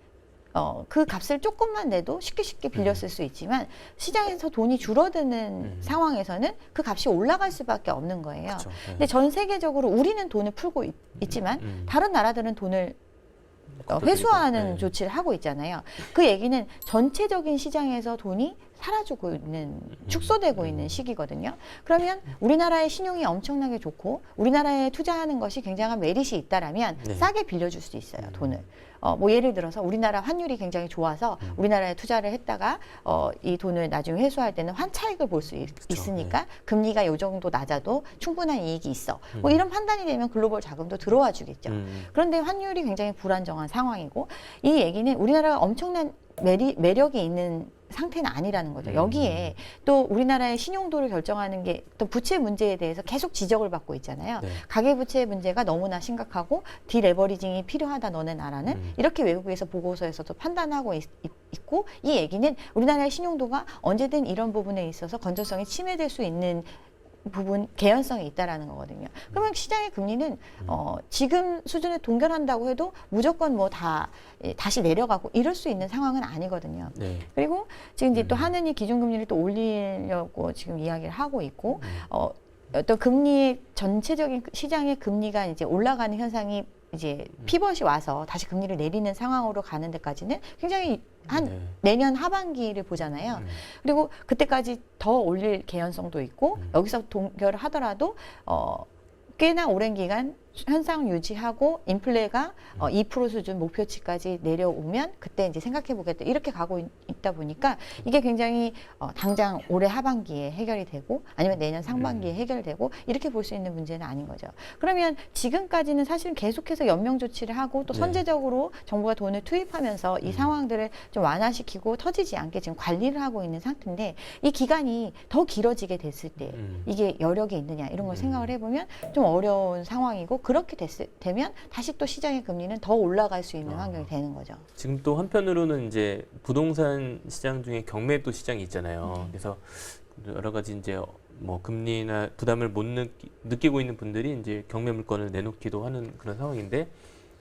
그 값을 조금만 내도 쉽게 빌렸을 수 있지만 시장에서 돈이 줄어드는 상황에서는 그 값이 올라갈 수밖에 없는 거예요. 그쵸, 근데 전 세계적으로 우리는 돈을 풀고 있지만 다른 나라들은 돈을 회수하는 조치를 하고 있잖아요. 그 얘기는 전체적인 시장에서 돈이 사라지고 있는, 축소되고 있는 시기거든요. 그러면 우리나라의 신용이 엄청나게 좋고 우리나라에 투자하는 것이 굉장한 메리트 있다라면 싸게 빌려줄 수 있어요, 돈을. 뭐 예를 들어서 우리나라 환율이 굉장히 좋아서 우리나라에 투자를 했다가 이 돈을 나중에 회수할 때는 환차익을 볼 수 있으니까 금리가 요 정도 낮아도 충분한 이익이 있어. 뭐 이런 판단이 되면 글로벌 자금도 들어와 주겠죠. 그런데 환율이 굉장히 불안정한 상황이고, 이 얘기는 우리나라가 엄청난 매력이 있는 상태는 아니라는 거죠. 여기에 또 우리나라의 신용도를 결정하는 게 또 부채 문제에 대해서 계속 지적을 받고 있잖아요. 가계부채 문제가 너무나 심각하고 디레버리징이 필요하다, 너네 나라는. 이렇게 외국에서 보고서에서도 판단하고 있고, 이 얘기는 우리나라의 신용도가 언제든 이런 부분에 있어서 건전성이 침해될 수 있는 부분, 개연성이 있다라는 거거든요. 그러면 시장의 금리는 지금 수준에 동결한다고 해도 무조건 뭐 다시 내려가고 이럴 수 있는 상황은 아니거든요. 그리고 지금 이제 또 하느니 기준금리를 또 올리려고 지금 이야기를 하고 있고, 어떤 금리의 전체적인 시장의 금리가 이제 올라가는 현상이 이제 피벗이 와서 다시 금리를 내리는 상황으로 가는 데까지는 굉장히 내년 하반기를 보잖아요. 그리고 그때까지 더 올릴 개연성도 있고, 여기서 동결을 하더라도 꽤나 오랜 기간 현상 유지하고 인플레가 2% 수준 목표치까지 내려오면 그때 이제 생각해 보겠다, 이렇게 가고 있다 보니까 이게 굉장히 당장 올해 하반기에 해결이 되고 아니면 내년 상반기에 해결되고 이렇게 볼 수 있는 문제는 아닌 거죠. 그러면 지금까지는 사실 계속해서 연명 조치를 하고 또 선제적으로 정부가 돈을 투입하면서 이 상황들을 좀 완화시키고 터지지 않게 지금 관리를 하고 있는 상태인데, 이 기간이 더 길어지게 됐을 때 이게 여력이 있느냐, 이런 걸 생각을 해보면 좀 어려운 상황이고, 그렇게 되면 다시 또 시장의 금리는 더 올라갈 수 있는 환경이 되는 거죠. 지금 또 한편으로는 이제 부동산 시장 중에 경매도 시장이 있잖아요. 그래서 여러 가지 이제 뭐 금리나 부담을 못 느끼고 있는 분들이 이제 경매 물건을 내놓기도 하는 그런 상황인데,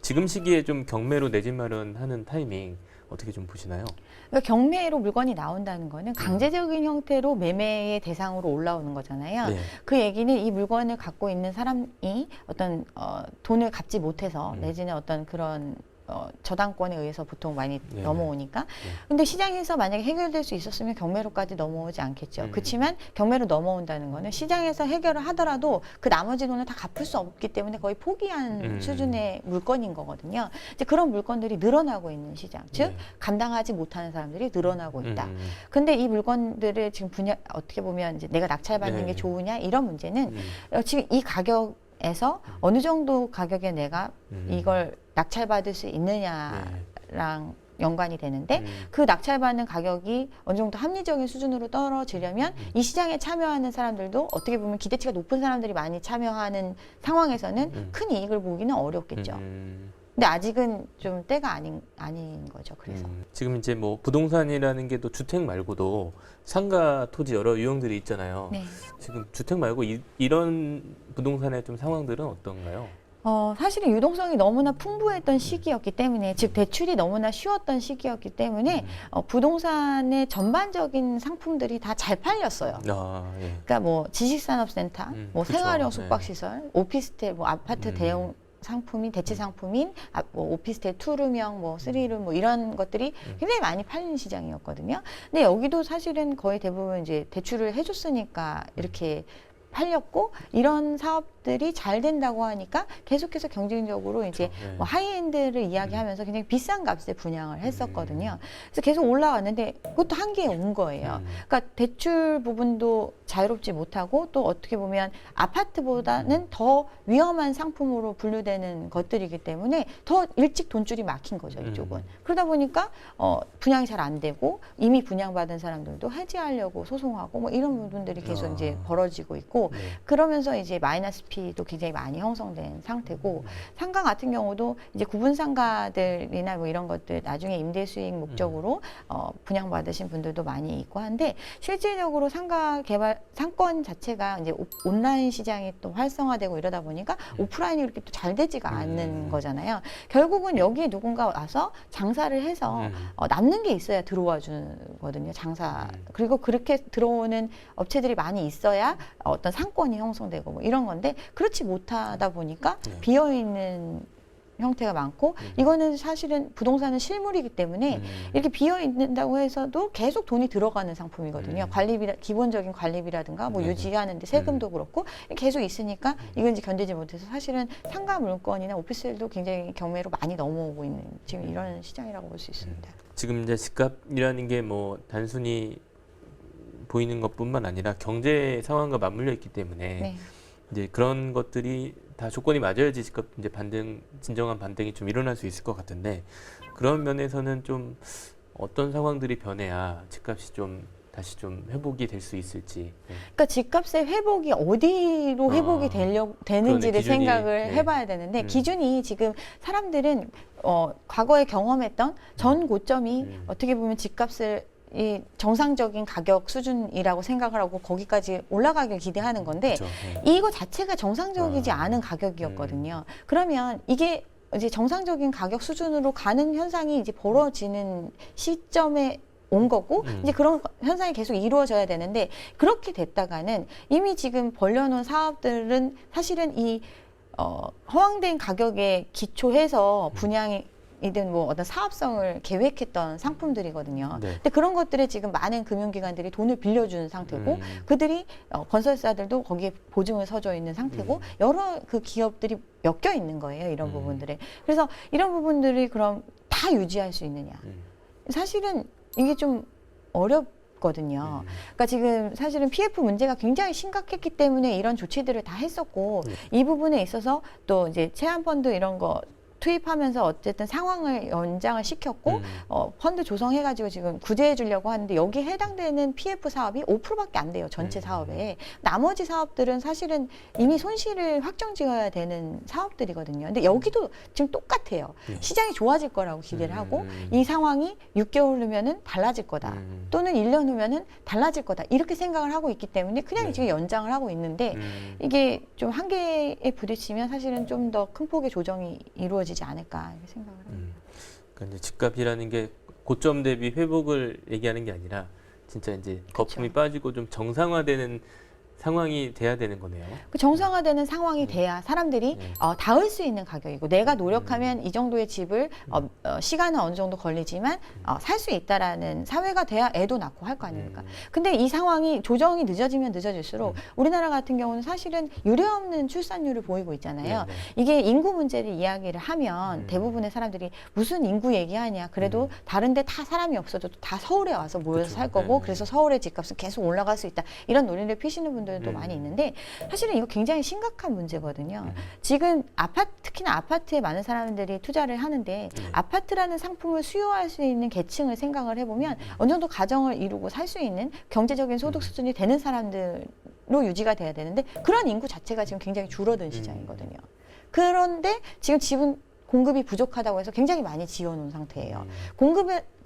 지금 시기에 좀 경매로 내 집 마련하는 타이밍 어떻게 좀 보시나요? 그러니까 경매로 물건이 나온다는 거는 강제적인 형태로 매매의 대상으로 올라오는 거잖아요. 그 얘기는 이 물건을 갖고 있는 사람이 어떤 돈을 갚지 못해서 내지는 어떤 그런 저당권에 의해서 보통 많이 넘어오니까. 근데 시장에서 만약에 해결될 수 있었으면 경매로까지 넘어오지 않겠죠. 그렇지만 경매로 넘어온다는 거는 시장에서 해결을 하더라도 그 나머지 돈을 다 갚을 수 없기 때문에 거의 포기한 수준의 물건인 거거든요. 이제 그런 물건들이 늘어나고 있는 시장, 즉 감당하지 못하는 사람들이 늘어나고 있다. 근데 이 물건들을 지금 어떻게 보면 이제 내가 낙찰받는 게 좋으냐, 이런 문제는 지금 이 가격에서 어느 정도 가격에 내가 이걸 낙찰받을 수 있느냐랑 연관이 되는데, 그 낙찰받는 가격이 어느 정도 합리적인 수준으로 떨어지려면 이 시장에 참여하는 사람들도 어떻게 보면 기대치가 높은 사람들이 많이 참여하는 상황에서는 큰 이익을 보기는 어렵겠죠. 근데 아직은 좀 때가 아닌 거죠. 그래서 지금 이제 뭐 부동산이라는 게 또 주택 말고도 상가, 토지 여러 유형들이 있잖아요. 지금 주택 말고 이런 부동산의 좀 상황들은 어떤가요? 사실은 유동성이 너무나 풍부했던 시기였기 때문에, 즉 대출이 너무나 쉬웠던 시기였기 때문에 부동산의 전반적인 상품들이 다 잘 팔렸어요. 그러니까 뭐 지식산업센터, 뭐 그쵸. 생활형 숙박시설, 오피스텔, 뭐 아파트 대형 상품인 대체 상품인 뭐 오피스텔 2룸형, 뭐 3룸 뭐 이런 것들이 굉장히 많이 팔리는 시장이었거든요. 근데 여기도 사실은 거의 대부분 이제 대출을 해줬으니까 이렇게 팔렸고 이런 사업들이 잘 된다고 하니까 계속해서 경쟁적으로 이제 그렇죠. 네. 뭐 하이엔드를 이야기하면서 굉장히 비싼 값에 분양을 했었거든요. 그래서 계속 올라왔는데 그것도 한계에 온 거예요. 그러니까 대출 부분도 자유롭지 못하고 또 어떻게 보면 아파트보다는 더 위험한 상품으로 분류되는 것들이기 때문에 더 일찍 돈줄이 막힌 거죠, 이쪽은. 그러다 보니까 분양이 잘 안 되고 이미 분양받은 사람들도 해지하려고 소송하고 뭐 이런 부분들이 계속 이제 벌어지고 있고 네. 그러면서 이제 마이너스 P도 굉장히 많이 형성된 상태고 상가 같은 경우도 이제 구분 상가들이나 뭐 이런 것들 나중에 임대 수익 목적으로 분양받으신 분들도 많이 있고 한데 실질적으로 상가 개발 상권 자체가 이제 온라인 시장이 또 활성화되고 이러다 보니까 오프라인이 그렇게 또 잘 되지가 않는 거잖아요. 결국은 여기에 누군가 와서 장사를 해서 남는 게 있어야 들어와 주거든요. 장사. 그리고 그렇게 들어오는 업체들이 많이 있어야 어떤 상권이 형성되고 뭐 이런 건데 그렇지 못하다 보니까 비어 있는 형태가 많고 이거는 사실은 부동산은 실물이기 때문에 이렇게 비어 있는다고 해서도 계속 돈이 들어가는 상품이거든요. 관리비 기본적인 관리비라든가 뭐 유지하는데 세금도 그렇고 계속 있으니까 이건 이제 견디지 못해서 사실은 상가 물건이나 오피스텔도 굉장히 경매로 많이 넘어오고 있는 지금 이런 시장이라고 볼 수 있습니다. 지금 이제 집값이라는 게 뭐 단순히 보이는 것뿐만 아니라 경제 상황과 맞물려 있기 때문에 네. 이제 그런 것들이 다 조건이 맞아야지 집값 이제 진정한 반등이 좀 일어날 수 있을 것 같은데 그런 면에서는 좀 어떤 상황들이 변해야 집값이 좀 다시 좀 회복이 될 수 있을지. 네. 그러니까 집값의 회복이 어디로 회복이 되는지를 기준이, 생각을 네. 해봐야 되는데 기준이 지금 사람들은 과거에 경험했던 전 고점이 어떻게 보면 집값을 이 정상적인 가격 수준이라고 생각을 하고 거기까지 올라가길 기대하는 건데 그렇죠. 네. 이거 자체가 정상적이지 않은 가격이었거든요. 그러면 이게 이제 정상적인 가격 수준으로 가는 현상이 이제 벌어지는 시점에 온 거고 이제 그런 현상이 계속 이루어져야 되는데 그렇게 됐다가는 이미 지금 벌려놓은 사업들은 사실은 이 허황된 가격에 기초해서 분양이 이든 뭐 어떤 사업성을 계획했던 상품들이거든요. 네. 근데 그런 것들에 지금 많은 금융기관들이 돈을 빌려준 상태고 그들이 건설사들도 거기에 보증을 서져 있는 상태고 여러 그 기업들이 엮여 있는 거예요. 이런 부분들에. 그래서 이런 부분들이 그럼 다 유지할 수 있느냐. 사실은 이게 좀 어렵거든요. 그러니까 지금 사실은 PF 문제가 굉장히 심각했기 때문에 이런 조치들을 다 했었고 이 부분에 있어서 또 이제 체안펀드 이런 거 투입하면서 어쨌든 상황을 연장을 시켰고 펀드 조성해가지고 지금 구제해 주려고 하는데 여기에 해당되는 PF 사업이 5%밖에 안 돼요. 전체 사업에. 나머지 사업들은 사실은 이미 손실을 확정 지어야 되는 사업들이거든요. 근데 여기도 지금 똑같아요. 시장이 좋아질 거라고 기대를 하고 이 상황이 6개월 후면은 달라질 거다. 또는 1년 후면은 달라질 거다. 이렇게 생각을 하고 있기 때문에 그냥 지금 연장을 하고 있는데 이게 좀 한계에 부딪히면 사실은 좀 더 큰 폭의 조정이 이루어지지 않을까 이렇게 생각을 합니다. 그러니까 이제 집값이라는 게 고점 대비 회복을 얘기하는 게 아니라 진짜 이제 거품이 빠지고 좀 정상화되는 상황이 돼야 되는 거네요. 그 정상화되는 상황이 돼야 사람들이 닿을 수 있는 가격이고 내가 노력하면 이 정도의 집을 시간은 어느 정도 걸리지만 살 수 있다라는 사회가 돼야 애도 낳고 할 거 아닙니까? 근데 이 상황이 조정이 늦어지면 늦어질수록 우리나라 같은 경우는 사실은 유례없는 출산율을 보이고 있잖아요. 네네. 이게 인구 문제를 이야기를 하면 대부분의 사람들이 무슨 인구 얘기하냐. 그래도 다른 데 다 사람이 없어도 다 서울에 와서 모여서 그쵸. 살 거고 네. 그래서 서울의 집값은 계속 올라갈 수 있다. 이런 논리를 피시는 분들도 많이 있는데 사실은 이거 굉장히 심각한 문제거든요. 지금 특히나 아파트에 많은 사람들이 투자를 하는데 아파트라는 상품을 수요할 수 있는 계층을 생각을 해보면 어느 정도 가정을 이루고 살 수 있는 경제적인 소득 수준이 되는 사람들로 유지가 돼야 되는데 그런 인구 자체가 지금 굉장히 줄어든 시장이거든요. 그런데 지금 집은 공급이 부족하다고 해서 굉장히 많이 지어놓은 상태예요.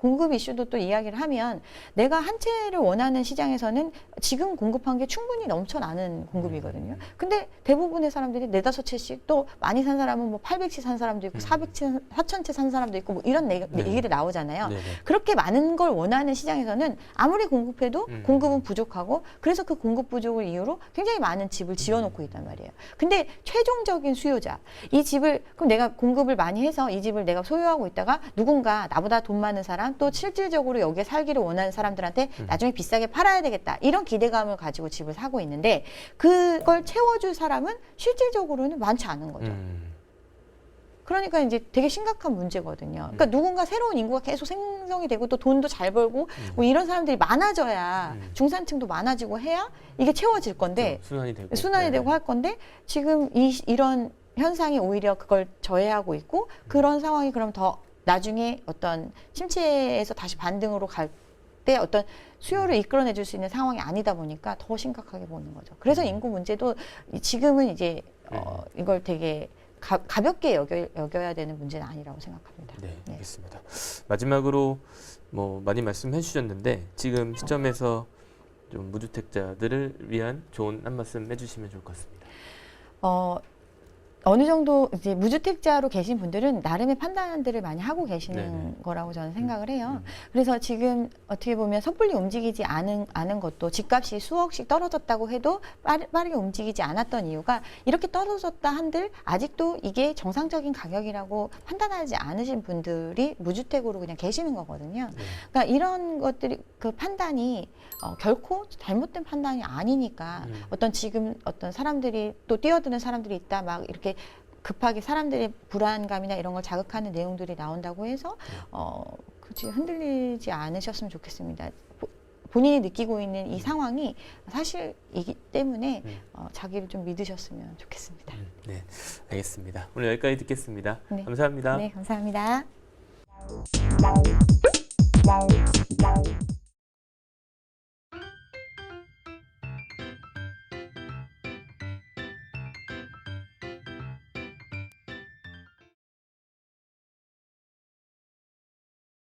공급 이슈도 또 이야기를 하면 내가 한 채를 원하는 시장에서는 지금 공급한 게 충분히 넘쳐나는 공급이거든요. 근데 대부분의 사람들이 4-5채씩 또 많이 산 사람은 뭐 800채 산 사람도 있고 400채, 4,000채 산 사람도 있고 뭐 이런 얘기를 나오잖아요. 네네. 그렇게 많은 걸 원하는 시장에서는 아무리 공급해도 공급은 부족하고 그래서 그 공급 부족을 이유로 굉장히 많은 집을 지어놓고 있단 말이에요. 근데 최종적인 수요자, 이 집을 그럼 내가 공급을 많이 해서 이 집을 내가 소유하고 있다가 누군가 나보다 돈 많은 사람 또 실질적으로 여기에 살기를 원하는 사람들한테 나중에 비싸게 팔아야 되겠다 이런 기대감을 가지고 집을 사고 있는데 그걸 채워줄 사람은 실질적으로는 많지 않은 거죠. 그러니까 이제 되게 심각한 문제거든요. 그러니까 누군가 새로운 인구가 계속 생성이 되고 또 돈도 잘 벌고 뭐 이런 사람들이 많아져야 중산층도 많아지고 해야 이게 채워질 건데 순환이 되고 할 건데 지금 이런 현상이 오히려 그걸 저해하고 있고 그런 상황이 그럼 더 나중에 어떤 침체에서 다시 반등으로 갈 때 어떤 수요를 이끌어내줄 수 있는 상황이 아니다 보니까 더 심각하게 보는 거죠. 그래서 인구 문제도 지금은 이제 이걸 되게 가볍게 여겨야 되는 문제는 아니라고 생각합니다. 네, 알겠습니다. 마지막으로 뭐 많이 말씀해 주셨는데 지금 시점에서 좀 무주택자들을 위한 좋은 한 말씀 해주시면 좋을 것 같습니다. 어느 정도 이제 무주택자로 계신 분들은 나름의 판단들을 많이 하고 계시는 거라고 저는 생각을 해요. 그래서 지금 어떻게 보면 섣불리 움직이지 않은 것도 집값이 수억씩 떨어졌다고 해도 빠르게 움직이지 않았던 이유가 이렇게 떨어졌다 한들 아직도 이게 정상적인 가격이라고 판단하지 않으신 분들이 무주택으로 그냥 계시는 거거든요. 그러니까 이런 것들이 그 판단이 결코 잘못된 판단이 아니니까 지금 어떤 사람들이 또 뛰어드는 사람들이 있다 막 이렇게 급하게 사람들의 불안감이나 이런 걸 자극하는 내용들이 나온다고 해서 굳이 흔들리지 않으셨으면 좋겠습니다. 본인이 느끼고 있는 이 상황이 사실이기 때문에 자기를 좀 믿으셨으면 좋겠습니다. 네, 알겠습니다. 오늘 여기까지 듣겠습니다. 네. 감사합니다. 네, 감사합니다.